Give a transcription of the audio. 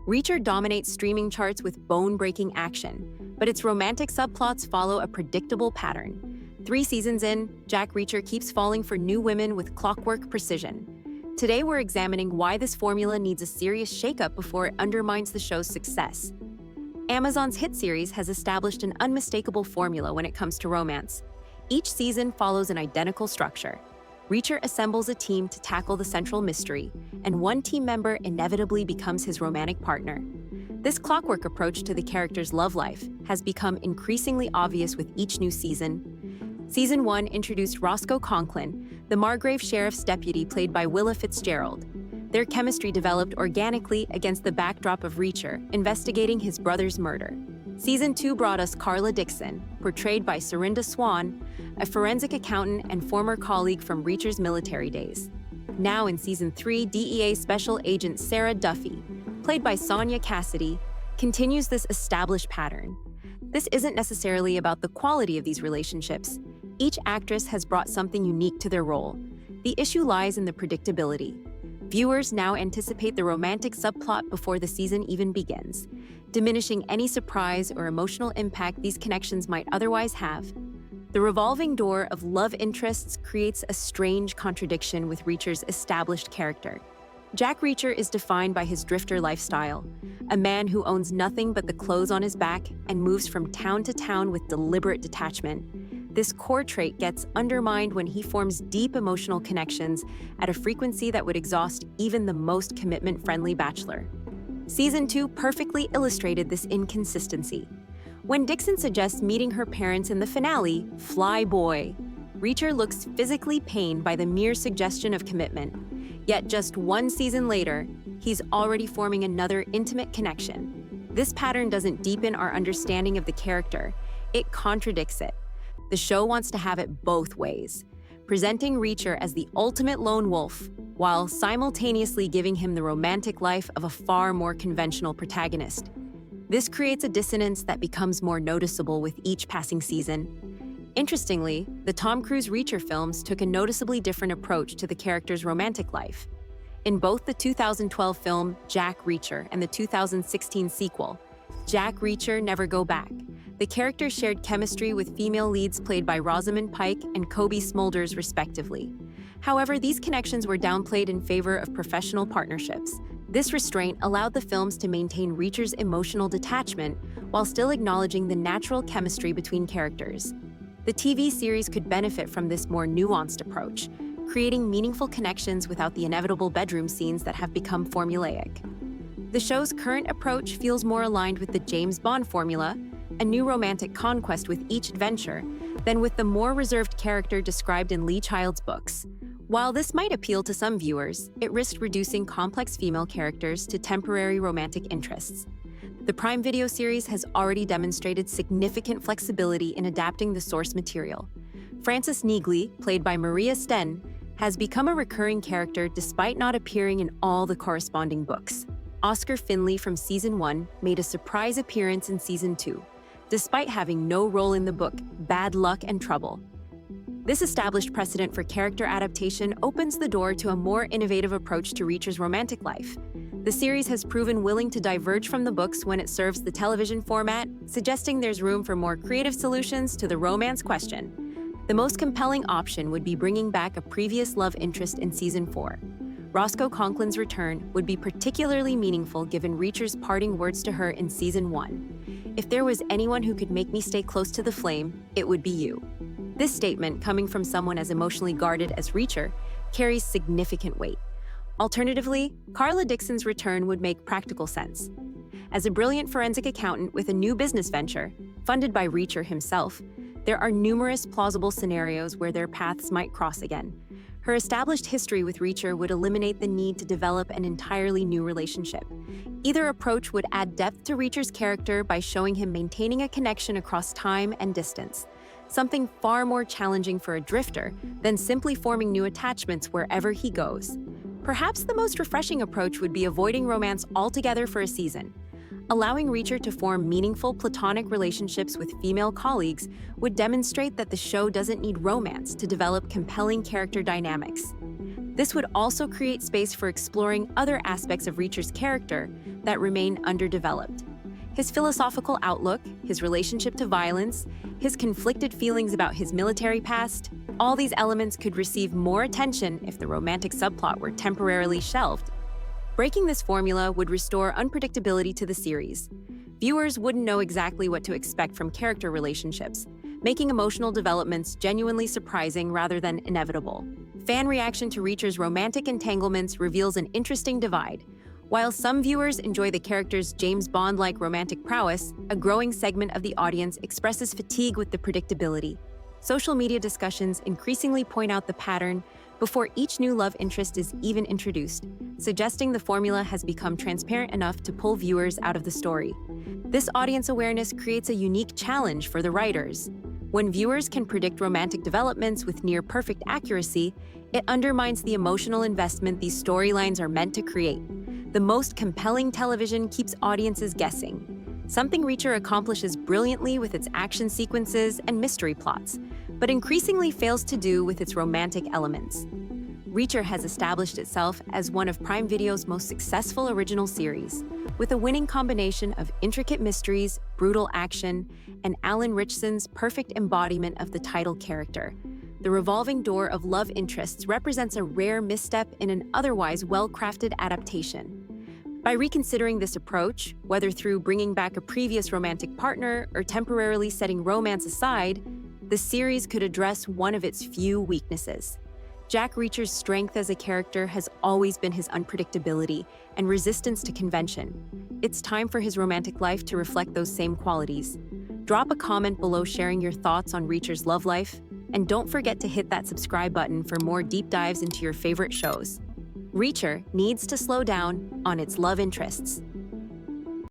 Reacher dominates streaming charts with bone-breaking action, but its romantic subplots follow a predictable pattern. 3 seasons in, Jack Reacher keeps falling for new women with clockwork precision. Today we're examining why this formula needs a serious shakeup before it undermines the show's success. Amazon's hit series has established an unmistakable formula when it comes to romance. Each season follows an identical structure. Reacher assembles a team to tackle the central mystery, and one team member inevitably becomes his romantic partner. This clockwork approach to the character's love life has become increasingly obvious with each new season. Season 1 introduced Roscoe Conklin, the Margrave Sheriff's deputy played by Willa Fitzgerald. Their chemistry developed organically against the backdrop of Reacher investigating his brother's murder. Season 2 brought us Carla Dixon, portrayed by Serinda Swan, a forensic accountant and former colleague from Reacher's military days. Now in Season 3, DEA Special Agent Sarah Duffy, played by Sonia Cassidy, continues this established pattern. This isn't necessarily about the quality of these relationships. Each actress has brought something unique to their role. The issue lies in the predictability. Viewers now anticipate the romantic subplot before the season even begins, diminishing any surprise or emotional impact these connections might otherwise have. The revolving door of love interests creates a strange contradiction with Reacher's established character. Jack Reacher is defined by his drifter lifestyle, a man who owns nothing but the clothes on his back and moves from town to town with deliberate detachment. This core trait gets undermined when he forms deep emotional connections at a frequency that would exhaust even the most commitment-friendly bachelor. Season 2 perfectly illustrated this inconsistency. When Dixon suggests meeting her parents in the finale, Fly Boy, Reacher looks physically pained by the mere suggestion of commitment. Yet just 1 season later, he's already forming another intimate connection. This pattern doesn't deepen our understanding of the character, it contradicts it. The show wants to have it both ways, presenting Reacher as the ultimate lone wolf, while simultaneously giving him the romantic life of a far more conventional protagonist. This creates a dissonance that becomes more noticeable with each passing season. Interestingly, the Tom Cruise Reacher films took a noticeably different approach to the character's romantic life. In both the 2012 film Jack Reacher and the 2016 sequel, Jack Reacher Never Go Back, the characters shared chemistry with female leads played by Rosamund Pike and Cobie Smulders respectively. However, these connections were downplayed in favor of professional partnerships. This restraint allowed the films to maintain Reacher's emotional detachment while still acknowledging the natural chemistry between characters. The TV series could benefit from this more nuanced approach, creating meaningful connections without the inevitable bedroom scenes that have become formulaic. The show's current approach feels more aligned with the James Bond formula, a new romantic conquest with each adventure, than with the more reserved character described in Lee Child's books. While this might appeal to some viewers, it risked reducing complex female characters to temporary romantic interests. The Prime Video series has already demonstrated significant flexibility in adapting the source material. Frances Neagley, played by Maria Sten, has become a recurring character despite not appearing in all the corresponding books. Oscar Finley from Season 1 made a surprise appearance in Season 2, despite having no role in the book Bad Luck and Trouble. This established precedent for character adaptation opens the door to a more innovative approach to Reacher's romantic life. The series has proven willing to diverge from the books when it serves the television format, suggesting there's room for more creative solutions to the romance question. The most compelling option would be bringing back a previous love interest in Season 4. Roscoe Conklin's return would be particularly meaningful given Reacher's parting words to her in Season 1. "If there was anyone who could make me stay close to the flame, it would be you." This statement, coming from someone as emotionally guarded as Reacher, carries significant weight. Alternatively, Carla Dixon's return would make practical sense. As a brilliant forensic accountant with a new business venture, funded by Reacher himself, there are numerous plausible scenarios where their paths might cross again. Her established history with Reacher would eliminate the need to develop an entirely new relationship. Either approach would add depth to Reacher's character by showing him maintaining a connection across time and distance, something far more challenging for a drifter than simply forming new attachments wherever he goes. Perhaps the most refreshing approach would be avoiding romance altogether for a season. Allowing Reacher to form meaningful platonic relationships with female colleagues would demonstrate that the show doesn't need romance to develop compelling character dynamics. This would also create space for exploring other aspects of Reacher's character that remain underdeveloped. His philosophical outlook, his relationship to violence, his conflicted feelings about his military past, all these elements could receive more attention if the romantic subplot were temporarily shelved. Breaking this formula would restore unpredictability to the series. Viewers wouldn't know exactly what to expect from character relationships, making emotional developments genuinely surprising rather than inevitable. Fan reaction to Reacher's romantic entanglements reveals an interesting divide. While some viewers enjoy the character's James Bond-like romantic prowess, a growing segment of the audience expresses fatigue with the predictability. Social media discussions increasingly point out the pattern before each new love interest is even introduced, suggesting the formula has become transparent enough to pull viewers out of the story. This audience awareness creates a unique challenge for the writers. When viewers can predict romantic developments with near-perfect accuracy, it undermines the emotional investment these storylines are meant to create. The most compelling television keeps audiences guessing, something Reacher accomplishes brilliantly with its action sequences and mystery plots, but increasingly fails to do with its romantic elements. Reacher has established itself as one of Prime Video's most successful original series, with a winning combination of intricate mysteries, brutal action, and Alan Ritchson's perfect embodiment of the title character. The revolving door of love interests represents a rare misstep in an otherwise well-crafted adaptation. By reconsidering this approach, whether through bringing back a previous romantic partner or temporarily setting romance aside, the series could address one of its few weaknesses. Jack Reacher's strength as a character has always been his unpredictability and resistance to convention. It's time for his romantic life to reflect those same qualities. Drop a comment below sharing your thoughts on Reacher's love life, and don't forget to hit that subscribe button for more deep dives into your favorite shows. Reacher needs to slow down on its love interests.